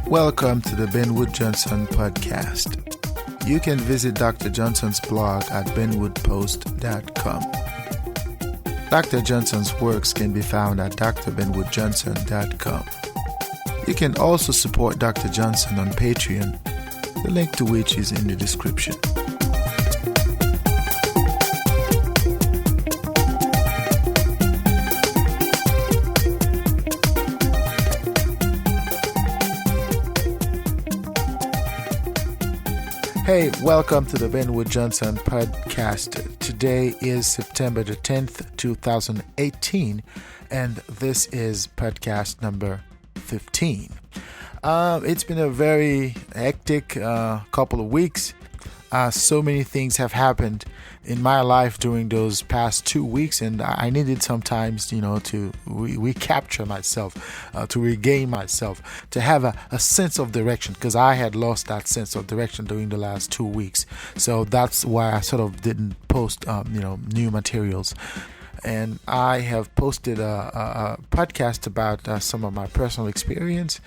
Welcome to the Ben Wood Johnson podcast. You can visit Dr. Johnson's blog at benwoodpost.com. Dr. Johnson's works can be found at drbenwoodjohnson.com. You can also support Dr. Johnson on Patreon, the link to which is in the description. Hey, welcome to the Ben Wood Johnson podcast. Today is September the 10th, 2018, and this is podcast number 15. It's been a very hectic couple of weeks. So many things have happened in my life during those past 2 weeks, and I needed sometimes, to recapture myself, to regain myself, to have a sense of direction, because I had lost that sense of direction during the last 2 weeks. So that's why I sort of didn't post, new materials. And I have posted a podcast about some of my personal experience.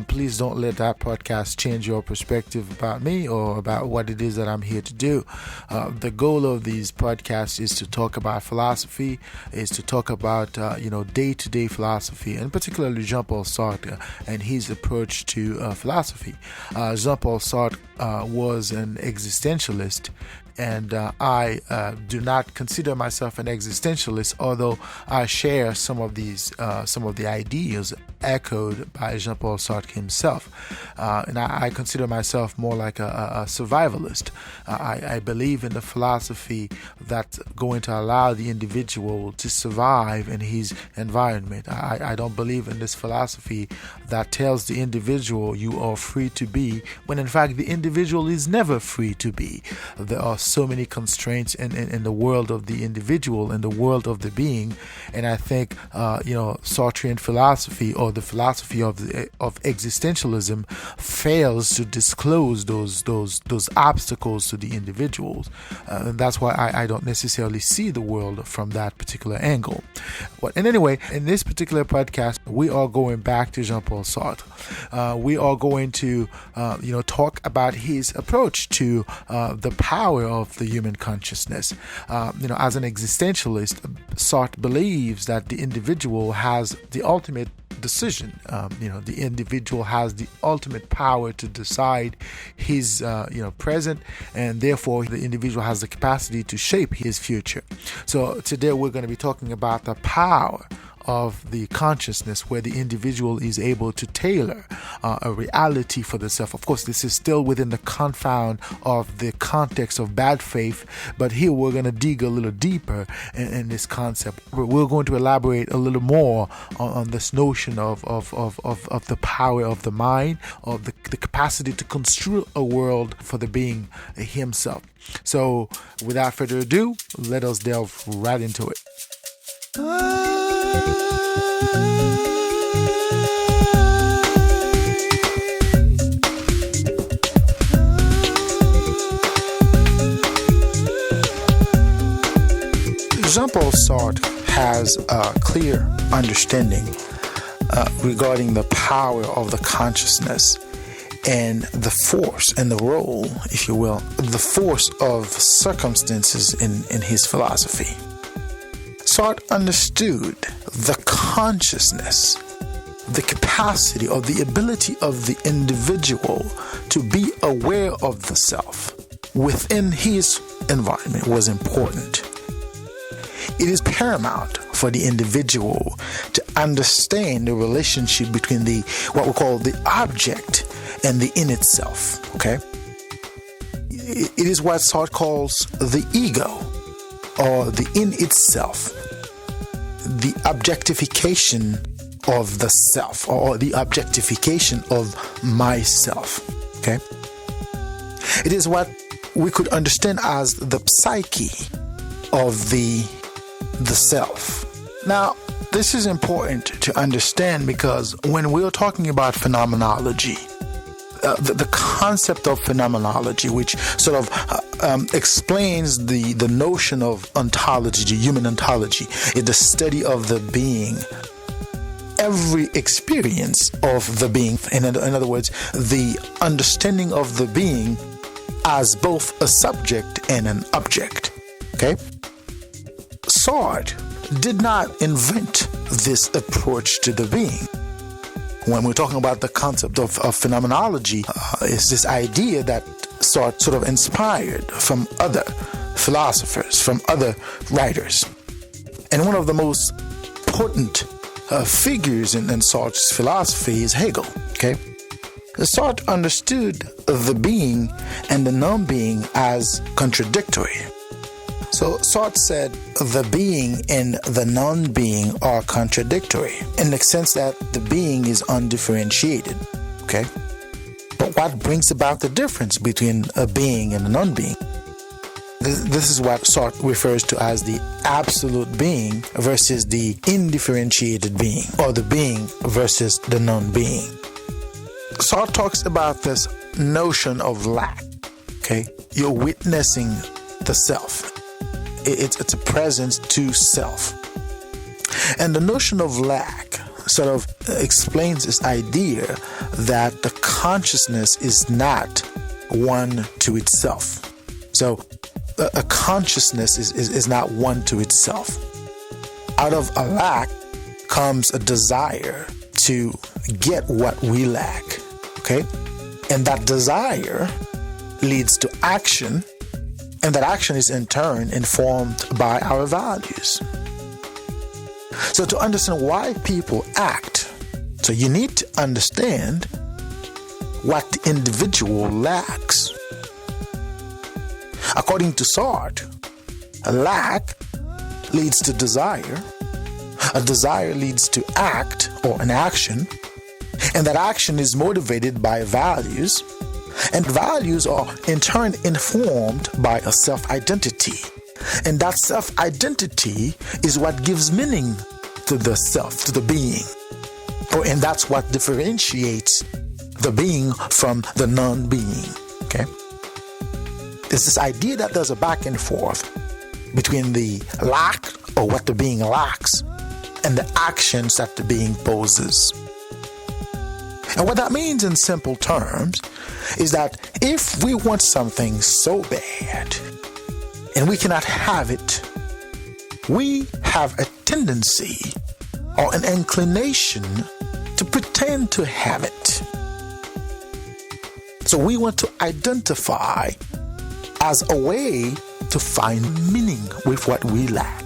Please don't let that podcast change your perspective about me or about what it is that I'm here to do. The goal of these podcasts is to talk about philosophy, is to talk about, day-to-day philosophy, and particularly Jean-Paul Sartre and his approach to philosophy. Jean-Paul Sartre was an existentialist. And I do not consider myself an existentialist, although I share some of the ideas echoed by Jean-Paul Sartre himself. And I consider myself more like a survivalist. I believe in the philosophy that's going to allow the individual to survive in his environment. I don't believe in this philosophy that tells the individual you are free to be, when in fact the individual is never free to be. There are so many constraints in the world of the individual, in the world of the being, and I think Sartrean philosophy, or the philosophy of existentialism, fails to disclose those obstacles to the individuals, and that's why I don't necessarily see the world from that particular angle. And anyway, in this particular podcast, we are going back to Jean-Paul Sartre. We are going to talk about his approach to the power of the human consciousness. As an existentialist, Sartre believes that the individual has the ultimate decision. The individual has the ultimate power to decide his present, and therefore the individual has the capacity to shape his future. So today we're going to be talking about the power of the consciousness, where the individual is able to tailor a reality for the self. Of course, this is still within the confound of the context of bad faith, but here we're going to dig a little deeper in this concept. We're going to elaborate a little more on this notion of the power of the mind, of the capacity to construe a world for the being himself. So without further ado, let us delve right into it. Jean-Paul Sartre has a clear understanding regarding the power of the consciousness and the force and the role, if you will, the force of circumstances in his philosophy. Sartre understood the consciousness, the capacity or the ability of the individual to be aware of the self within his environment was important. It is paramount for the individual to understand the relationship between what we call the object and the in itself. Okay? It is what Sartre calls the ego, or the in itself, the objectification of the self, or the objectification of myself. Okay? It is what we could understand as the psyche of the self. Now, this is important to understand, because when we're talking about phenomenology, the concept of phenomenology, which sort of explains the notion of ontology, the human ontology, is the study of the being. every experience of the being. In other words, the understanding of the being as both a subject and an object. Okay? Sartre did not invent this approach to the being. When we're talking about the concept of phenomenology, it's this idea that Sartre sort of inspired from other philosophers, from other writers. And one of the most potent figures in Sartre's philosophy is Hegel. Okay? Sartre understood the being and the non-being as contradictory. So Sartre said the being and the non-being are contradictory in the sense that the being is undifferentiated. Okay? But what brings about the difference between a being and a non-being? This is what Sartre refers to as the absolute being versus the indifferentiated being, or the being versus the non-being. Sartre talks about this notion of lack. Okay? You're witnessing the self. It's a presence to self. And the notion of lack sort of explains this idea that the consciousness is not one to itself. So a consciousness is not one to itself. Out of a lack comes a desire to get what we lack. Okay? And that desire leads to action, and that action is in turn informed by our values. So to understand why people act, so you need to understand what the individual lacks. According to Sartre, a lack leads to desire, a desire leads to act or an action, and that action is motivated by values, and values are in turn informed by a self-identity. And that self-identity is what gives meaning to the self, to the being. And that's what differentiates the being from the non-being. Okay? It's this idea that there's a back and forth between the lack, or what the being lacks, and the actions that the being poses. And what that means in simple terms is that if we want something so bad and we cannot have it, we have a tendency or an inclination to pretend to have it. So we want to identify as a way to find meaning with what we lack.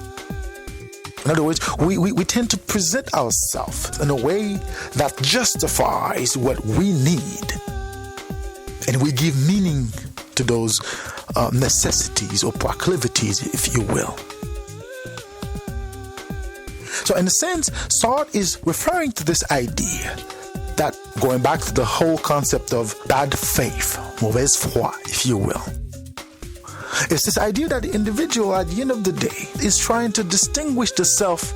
In other words, we tend to present ourselves in a way that justifies what we need. And we give meaning to those necessities or proclivities, if you will. So in a sense, Sartre is referring to this idea that, going back to the whole concept of bad faith, mauvaise foi, if you will. It's this idea that the individual, at the end of the day, is trying to distinguish the self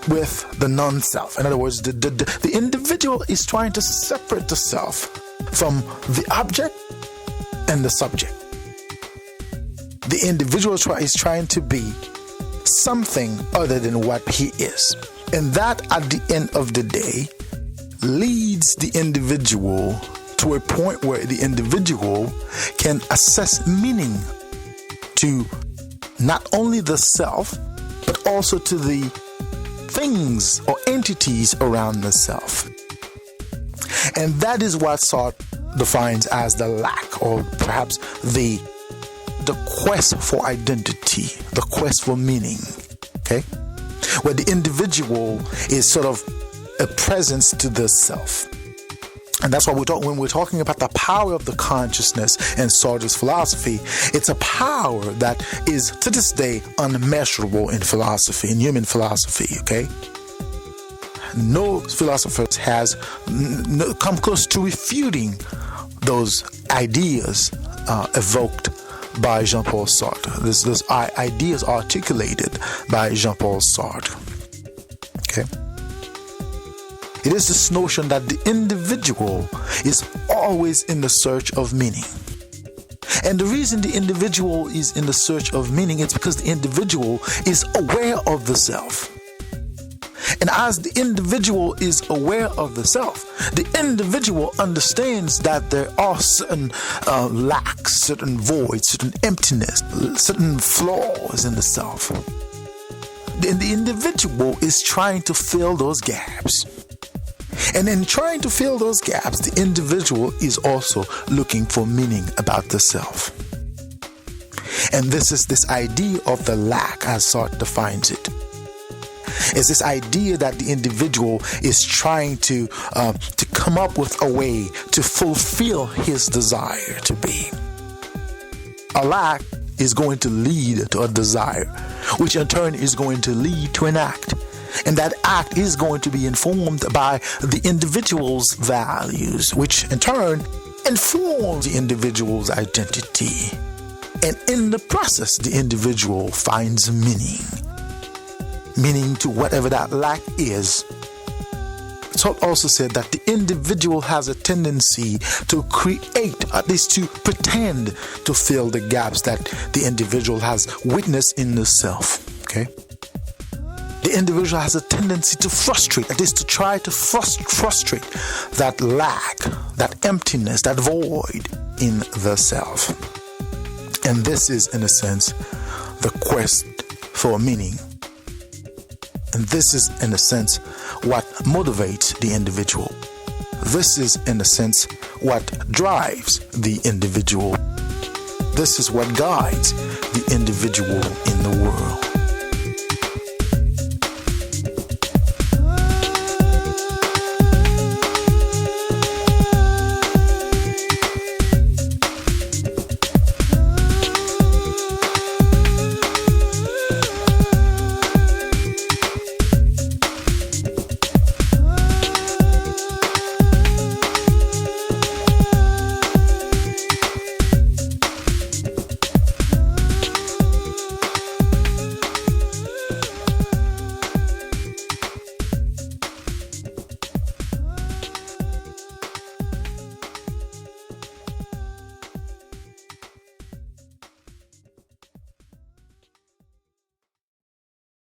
with the non-self. In other words, the individual is trying to separate the self from the object and the subject. The individual is trying to be something other than what he is. And that, at the end of the day, leads the individual to a point where the individual can assess meaning to not only the self, but also to the things or entities around the self. And that is what Sartre defines as the lack, or perhaps the quest for identity, the quest for meaning. Okay? Where the individual is sort of a presence to the self. And that's why when we're talking about the power of the consciousness in Sartre's philosophy, it's a power that is to this day unmeasurable in philosophy, in human philosophy, okay? No philosopher has come close to refuting those ideas evoked by Jean-Paul Sartre. Those ideas articulated by Jean-Paul Sartre. Okay? It is this notion that the individual is always in the search of meaning. And the reason the individual is in the search of meaning is because the individual is aware of the self. And as the individual is aware of the self, the individual understands that there are certain lacks, certain voids, certain emptiness, certain flaws in the self. And the individual is trying to fill those gaps. And in trying to fill those gaps, the individual is also looking for meaning about the self. And this is this idea of the lack as Sartre defines it. It's this idea that the individual is trying to come up with a way to fulfill his desire to be. A lack is going to lead to a desire, which in turn is going to lead to an act. And that act is going to be informed by the individual's values, which in turn informs the individual's identity. And in the process, the individual finds meaning to whatever that lack is. Sartre also said that the individual has a tendency to create, at least to pretend to fill the gaps that the individual has witnessed in the self. Okay? The individual has a tendency to frustrate, at least to try to frustrate that lack, that emptiness, that void in the self. And this is, in a sense, the quest for meaning. And this is, in a sense, what motivates the individual. This is, in a sense, what drives the individual. This is what guides the individual in the world.